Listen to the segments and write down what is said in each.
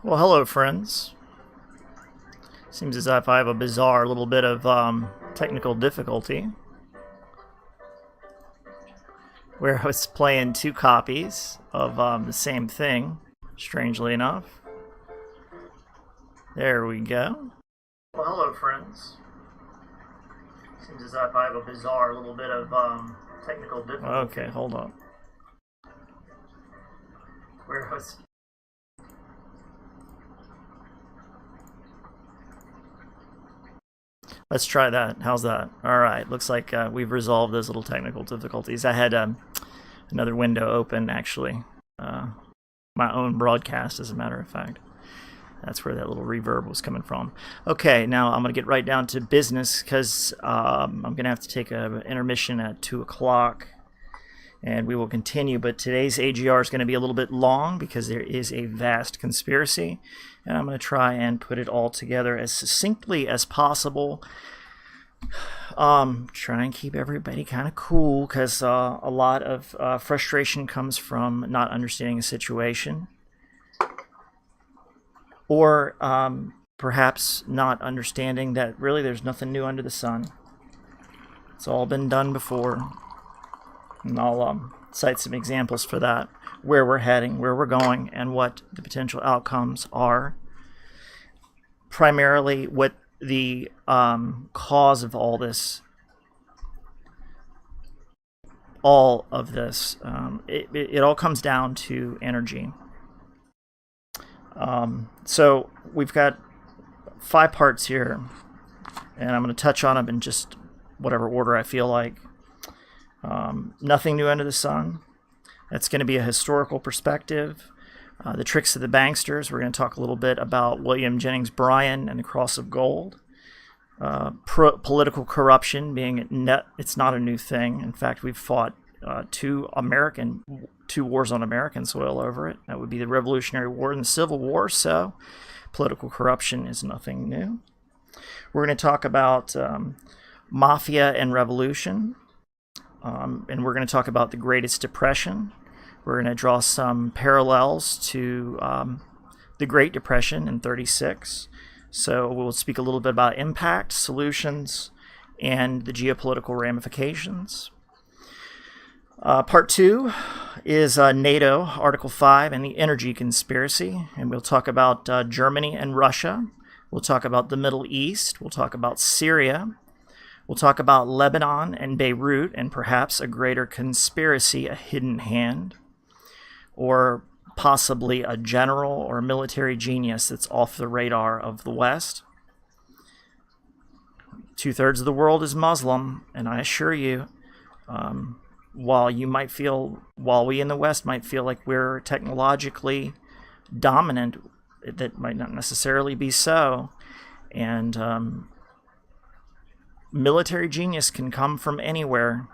Well, hello, friends. Seems as if I have a bizarre little bit of technical difficulty where I was playing two copies of the same thing, strangely enough. There we go. Well, hello, friends. Seems as if I have a bizarre little bit of technical difficulty. Okay, hold on. Where I was Let's try that. How's that? All right. Looks like we've resolved those little technical difficulties. I had another window open, actually. My own broadcast, as a matter of fact. That's where that little reverb was coming from. Okay, now I'm going to get right down to business because I'm going to have to take an intermission at 2 o'clock. And we will continue, but today's AGR is going to be a little bit long because there is a vast conspiracy, and I'm going to try and put it all together as succinctly as possible. Try and keep everybody kind of cool because a lot of frustration comes from not understanding the situation, or perhaps not understanding that really there's nothing new under the sun. It's all been done before. And I'll cite some examples for that, where we're heading, where we're going, and what the potential outcomes are. Primarily, what the cause of all this, it all comes down to energy. So we've got 5 parts here, and I'm going to touch on them in just whatever order I feel like. Nothing new under the sun. That's going to be a historical perspective. The tricks of the banksters. We're going to talk a little bit about William Jennings Bryan and the Cross of Gold. Political corruption it's not a new thing. In fact, we've fought two wars on American soil over it. That would be the Revolutionary War and the Civil War. So political corruption is nothing new. We're going to talk about mafia and revolution. And we're going to talk about the Greatest Depression. We're going to draw some parallels to the Great Depression in '36. So we'll speak a little bit about impact, solutions, and the geopolitical ramifications. Part 2 is NATO, Article 5, and the energy conspiracy. And we'll talk about Germany and Russia. We'll talk about the Middle East. We'll talk about Syria. We'll talk about Lebanon and Beirut and perhaps a greater conspiracy, a hidden hand, or possibly a general or military genius that's off the radar of the West. 2/3 of the world is Muslim, and I assure you, while we in the West might feel like we're technologically dominant, that might not necessarily be so. And military genius can come from anywhere,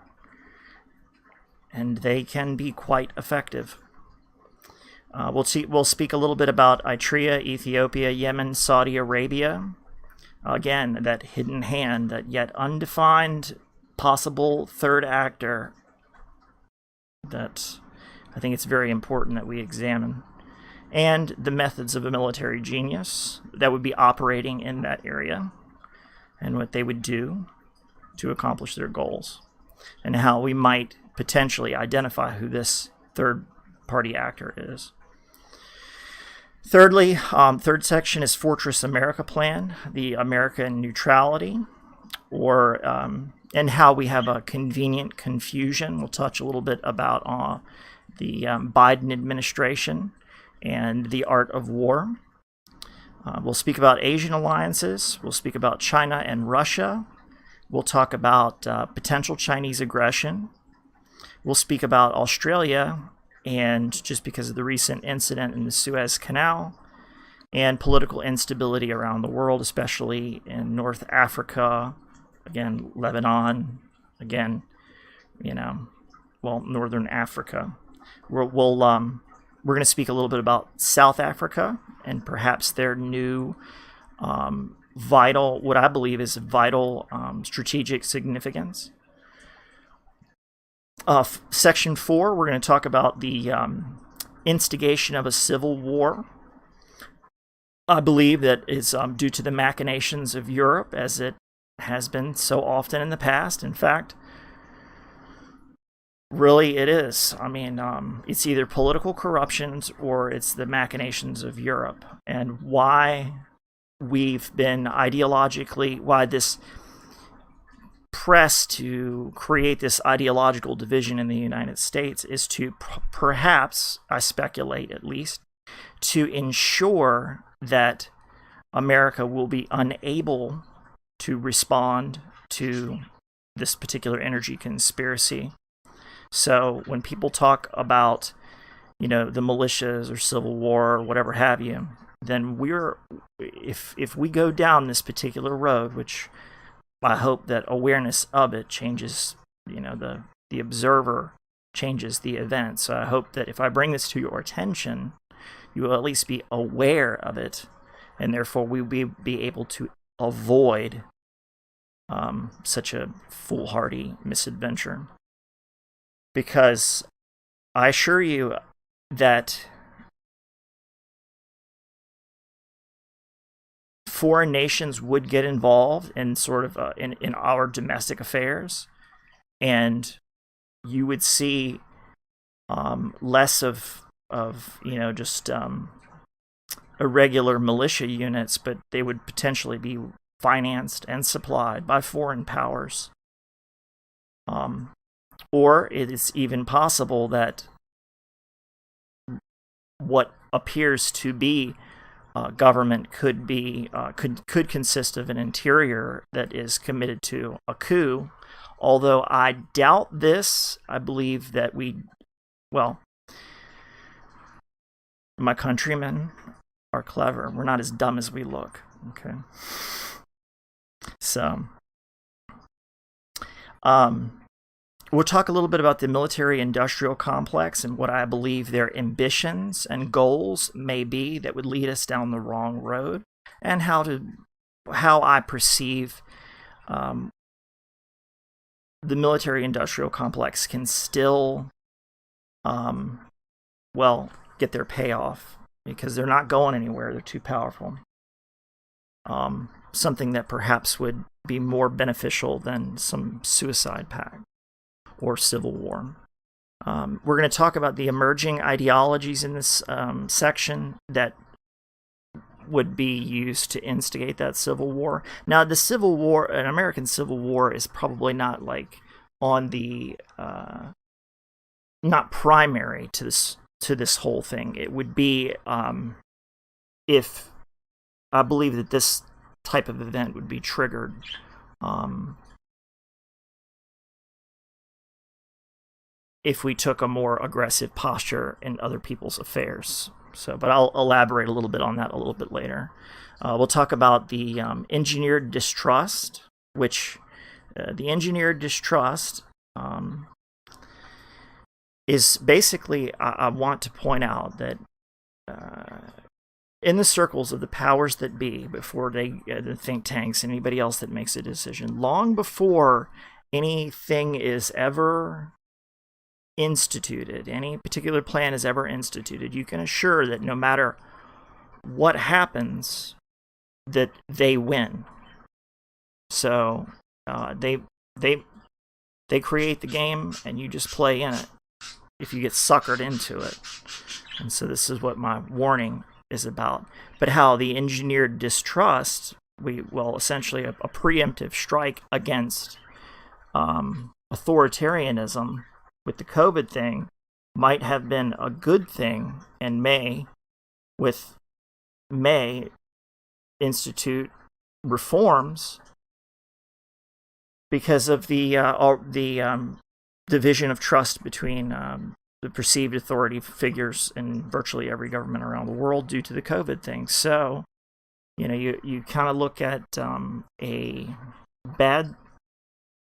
and they can be quite effective. We'll speak a little bit about Eritrea, Ethiopia, Yemen, Saudi Arabia. Again, that hidden hand, that yet undefined possible third actor that I think it's very important that we examine. And the methods of a military genius that would be operating in that area, and what they would do to accomplish their goals, and how we might potentially identify who this third-party actor is. Thirdly, third section is Fortress America Plan, the American neutrality, and how we have a convenient confusion. We'll touch a little bit about the Biden administration and the art of war. We'll speak about Asian alliances. We'll speak about China and Russia. We'll talk about potential Chinese aggression. We'll speak about Australia, and just because of the recent incident in the Suez Canal, and political instability around the world, especially in North Africa, again, Lebanon, again, Northern Africa. We're going to speak a little bit about South Africa and perhaps their new what I believe is vital strategic significance. Section 4, we're going to talk about the instigation of a civil war. I believe that it's due to the machinations of Europe, as it has been so often in the past. In fact, really it is. I mean, it's either political corruptions or it's the machinations of Europe. And why we've been ideologically, why this press to create this ideological division in the United States is to perhaps, I speculate at least, to ensure that America will be unable to respond to this particular energy conspiracy. So when people talk about, the militias or civil war or whatever have you, then if we go down this particular road, which I hope that awareness of it changes, the observer changes the event. So I hope that if I bring this to your attention, you will at least be aware of it, and therefore we will be able to avoid such a foolhardy misadventure. Because I assure you that foreign nations would get involved in sort of in our domestic affairs, and you would see less of just irregular militia units, but they would potentially be financed and supplied by foreign powers. Or it is even possible that what appears to be government could consist of an interior that is committed to a coup. Although I doubt this, I believe that my countrymen are clever. We're not as dumb as we look. Okay. So, we'll talk a little bit about the military-industrial complex and what I believe their ambitions and goals may be that would lead us down the wrong road, and how I perceive the military-industrial complex can still, get their payoff, because they're not going anywhere. They're too powerful. Something that perhaps would be more beneficial than some suicide pact or civil war. We're going to talk about the emerging ideologies in this section that would be used to instigate that civil war. Now, the Civil War, an American Civil War, is probably not like on the not primary to this whole thing. It would be if I believe that this type of event would be triggered if we took a more aggressive posture in other people's affairs. But I'll elaborate a little bit on that a little bit later. We'll talk about the engineered distrust, which the engineered distrust is basically, I want to point out that in the circles of the powers that be, before the think tanks, anybody else that makes a decision, long before anything is ever instituted, any particular plan is ever instituted, you can assure that no matter what happens, that they win. So they create the game, and you just play in it if you get suckered into it. And so this is what my warning is about. But how the engineered distrust, essentially a preemptive strike against authoritarianism with the COVID thing might have been a good thing, and may institute reforms because of the division of trust between the perceived authority figures in virtually every government around the world due to the COVID thing. So, you kind of look at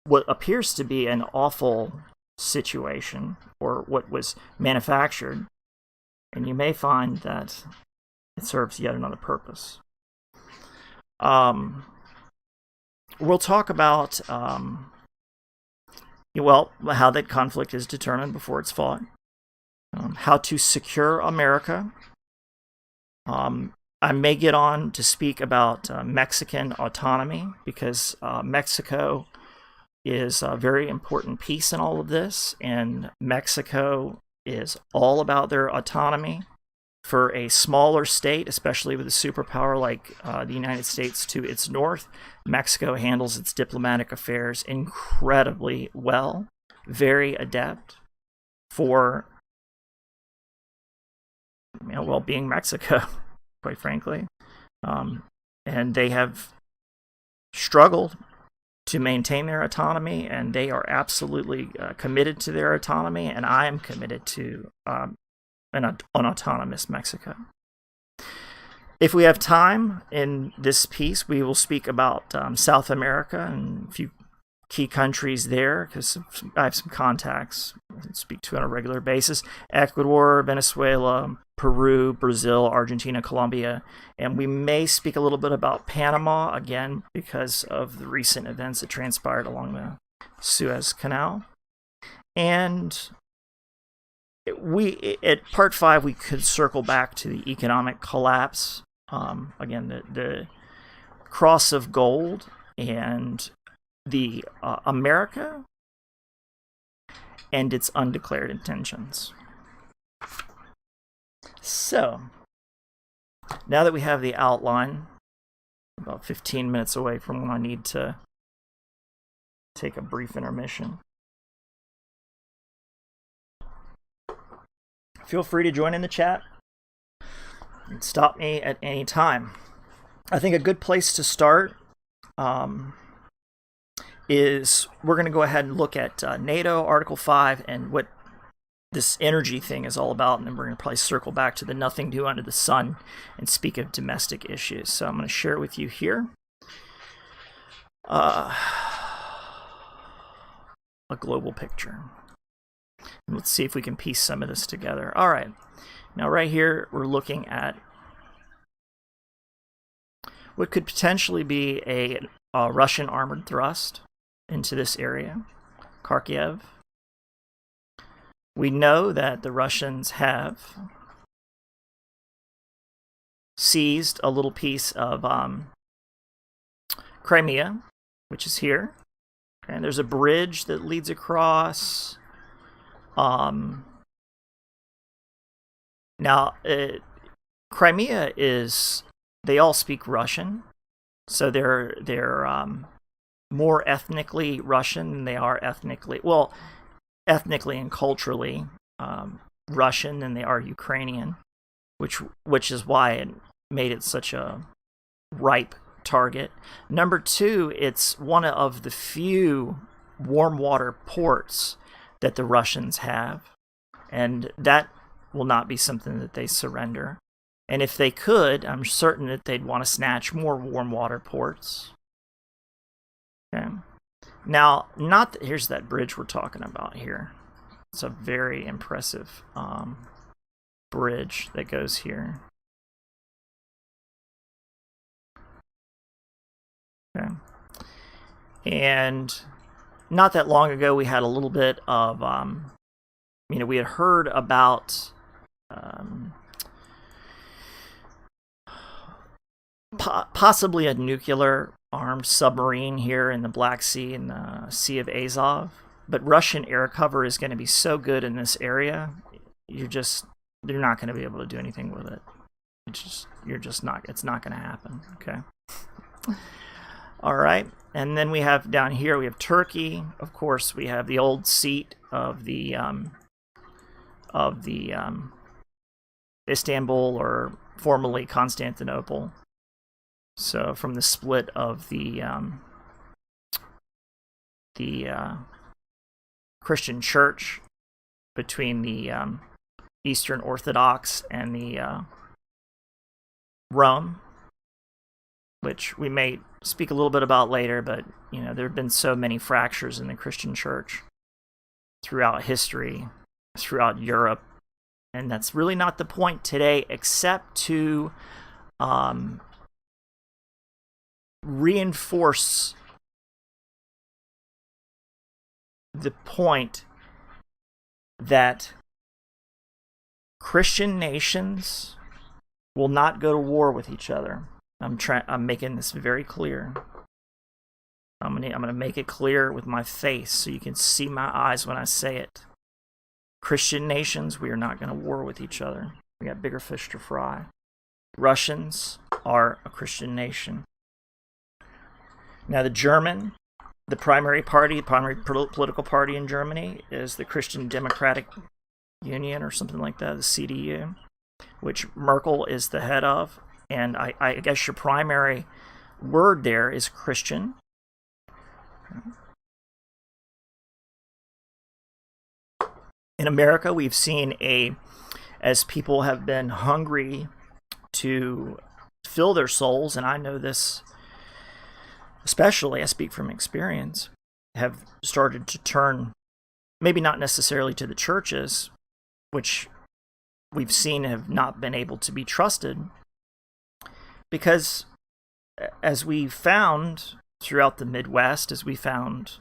what appears to be an awful situation, or what was manufactured, and you may find that it serves yet another purpose. We'll talk about how that conflict is determined before it's fought, how to secure America, I may get on to speak about Mexican autonomy, because Mexico is a very important piece in all of this, and Mexico is all about their autonomy. For a smaller state, especially with a superpower like the United States to its north, Mexico handles its diplomatic affairs incredibly well, very adept for, well, being Mexico, quite frankly. And they have struggled to maintain their autonomy, and they are absolutely committed to their autonomy, and I am committed to an autonomous Mexico. If we have time in this piece, we will speak about South America and a few key countries there, because I have some contacts I speak to on a regular basis. Ecuador, Venezuela, Peru, Brazil, Argentina, Colombia, and we may speak a little bit about Panama, again, because of the recent events that transpired along the Suez Canal. And at part 5, we could circle back to the economic collapse. Again, the cross of gold and the America and its undeclared intentions. So, now that we have the outline, about 15 minutes away from when I need to take a brief intermission. Feel free to join in the chat and stop me at any time. I think a good place to start is we're going to go ahead and look at NATO, Article 5, and what this energy thing is all about, and then we're going to probably circle back to the nothing new under the sun and speak of domestic issues. So I'm going to share it with you here. A global picture. And let's see if we can piece some of this together. All right. Now right here, we're looking at what could potentially be a Russian armored thrust into this area, Kharkiv. We know that the Russians have seized a little piece of Crimea, which is here. And there's a bridge that leads across. Now, Crimea is, they all speak Russian, so they're more ethnically Russian than they are ethnically and culturally Russian than they are Ukrainian, which is why it made it such a ripe target. Number 2, it's one of the few warm water ports that the Russians have, and that will not be something that they surrender. And if they could, I'm certain that they'd want to snatch more warm water ports. Okay. Now, here's that bridge we're talking about here. It's a very impressive bridge that goes here. Okay. And not that long ago, we had a little bit of, we had heard about possibly a nuclear armed submarine here in the Black Sea and the Sea of Azov. But Russian air cover is going to be so good in this area, they're not going to be able to do anything with it. It's not going to happen. Okay. All right. And then we have down here, we have Turkey. Of course, we have the old seat of the Istanbul, or formerly Constantinople. So from the split of the Christian Church between the Eastern Orthodox and the Rome, which we may speak a little bit about later, but there have been so many fractures in the Christian Church throughout history, throughout Europe, and that's really not the point today, except to reinforce the point that Christian nations will not go to war with each other. I'm making this very clear. I'm gonna make it clear with my face so you can see my eyes when I say it. Christian nations, we are not going to war with each other. We got bigger fish to fry. Russians are a Christian nation. Now the primary political party in Germany is the Christian Democratic Union or something like that, the CDU, which Merkel is the head of. And I guess your primary word there is Christian. In America, we've seen as people have been hungry to fill their souls, and I know this especially, I speak from experience, have started to turn, maybe not necessarily to the churches, which we've seen have not been able to be trusted, because as we found throughout the Midwest, as we found,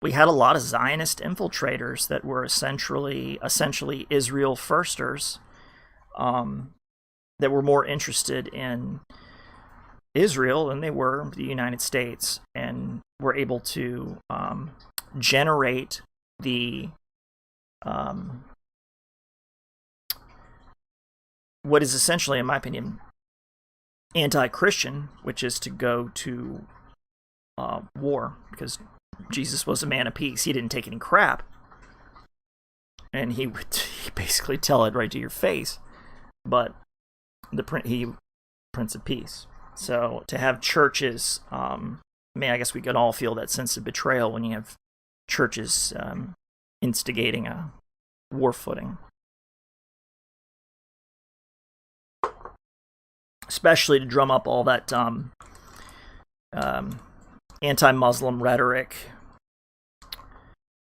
we had a lot of Zionist infiltrators that were essentially Israel firsters, that were more interested in Israel than they were the United States, and were able to generate the what is essentially, in my opinion, anti-Christian, which is to go to war, because Jesus was a man of peace. He didn't take any crap, and he basically tell it right to your face. But he Prince of Peace. So to have churches, I guess we could all feel that sense of betrayal when you have churches instigating a war footing, especially to drum up all that anti-Muslim rhetoric,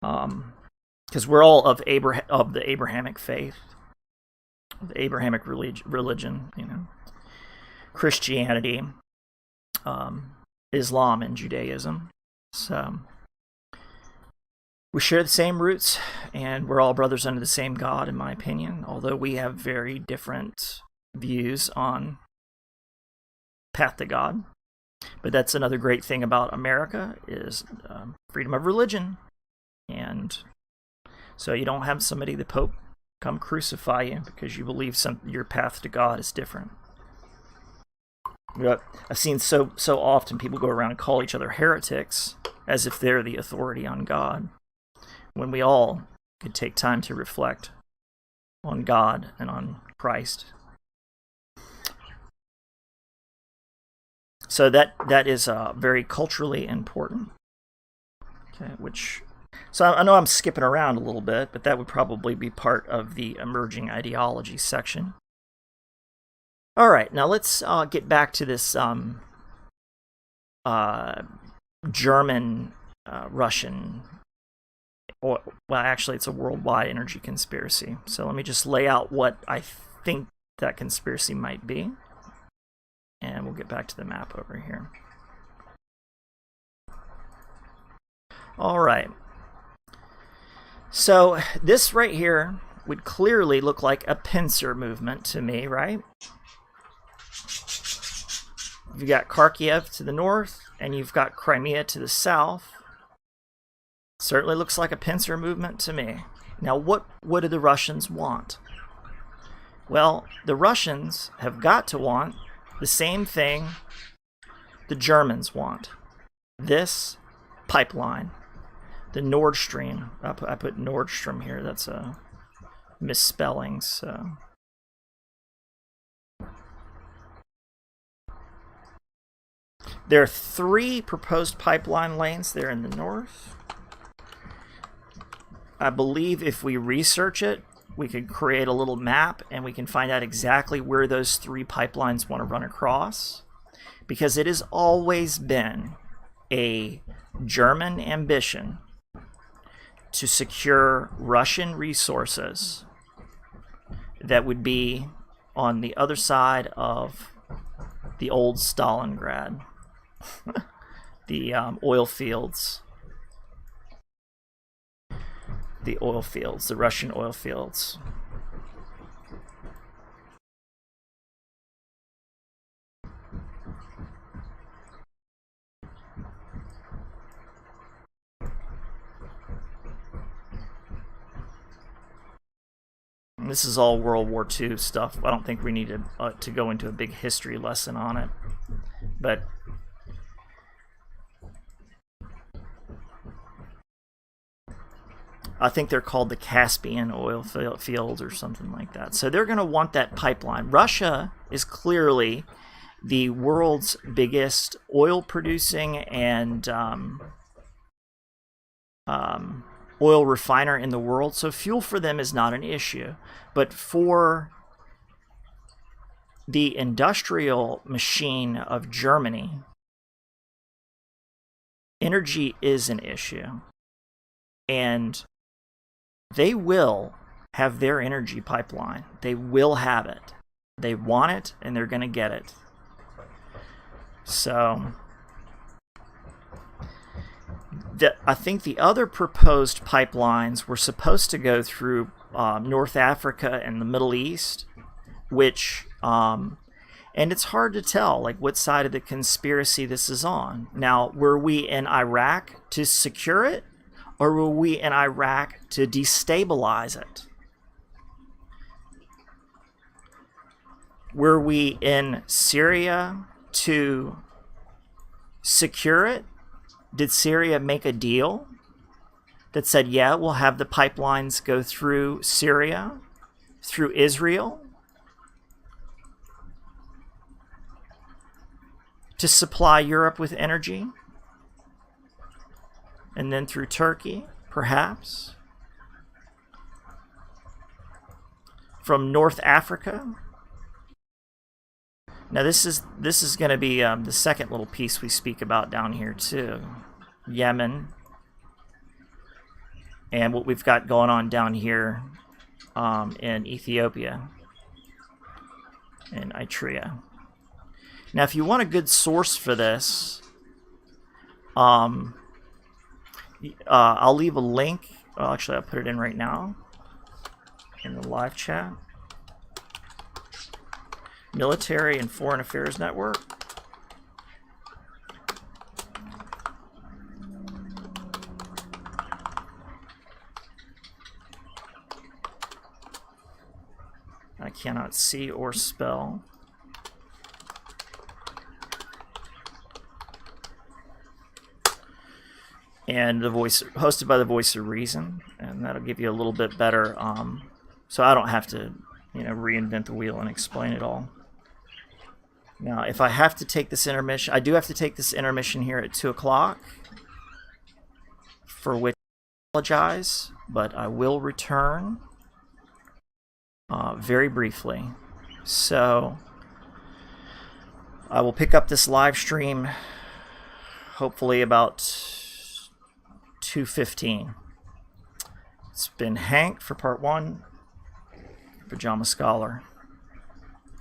because we're all of the Abrahamic faith, the Abrahamic religion, Christianity, Islam, and Judaism. So we share the same roots, and we're all brothers under the same God, in my opinion, although we have very different views on path to God. But that's another great thing about America is freedom of religion. And so you don't have somebody, the Pope, come crucify you because you believe your path to God is different. I've seen so often people go around and call each other heretics as if they're the authority on God, when we all could take time to reflect on God and on Christ. So that is very culturally important. Okay, so I know I'm skipping around a little bit, but that would probably be part of the emerging ideology section. All right, now let's get back to this German, Russian, well, actually it's a worldwide energy conspiracy. So let me just lay out what I think that conspiracy might be, and we'll get back to the map over here. All right. So this right here would clearly look like a pincer movement to me, right? You've got Kharkiv to the north, and you've got Crimea to the south. Certainly looks like a pincer movement to me. Now, what do the Russians want? Well, the Russians have got to want the same thing the Germans want. This pipeline, the Nord Stream. I put Nordstrom here. That's a misspelling, so... There are 3 proposed pipeline lanes there in the north. I believe if we research it, we could create a little map and we can find out exactly where those 3 pipelines want to run across. Because it has always been a German ambition to secure Russian resources that would be on the other side of the old Stalingrad. The oil fields. The Russian oil fields. This is all World War II stuff. I don't think we need to go into a big history lesson on it. But I think they're called the Caspian oil fields or something like that. So they're going to want that pipeline. Russia is clearly the world's biggest oil producing and oil refiner in the world. So fuel for them is not an issue. But for the industrial machine of Germany, energy is an issue. And they will have their energy pipeline. They will have it. They want it, and they're going to get it. So I think the other proposed pipelines were supposed to go through North Africa and the Middle East, which, and it's hard to tell like what side of the conspiracy this is on. Now, were we in Iraq to secure it? Or were we in Iraq to destabilize it? Were we in Syria to secure it? Did Syria make a deal that said, yeah, we'll have the pipelines go through Syria, through Israel, to supply Europe with energy? And then through Turkey, perhaps, from North Africa. Now this is going to be the second little piece we speak about down here too, Yemen, and what we've got going on down here in Ethiopia and Eritrea. Now, if you want a good source for this, I'll leave a link. Well, actually, I'll put it in right now in the live chat. Military and Foreign Affairs Network. I cannot see or spell. And the voice, hosted by the Voice of Reason, and that'll give you a little bit better. So I don't have to, reinvent the wheel and explain it all. Now, if I have to take this intermission, I do have to take this intermission here at 2 o'clock, for which I apologize, but I will return very briefly. So I will pick up this live stream hopefully about 2:15. It's been Hank for part 1, Pajama Scholar.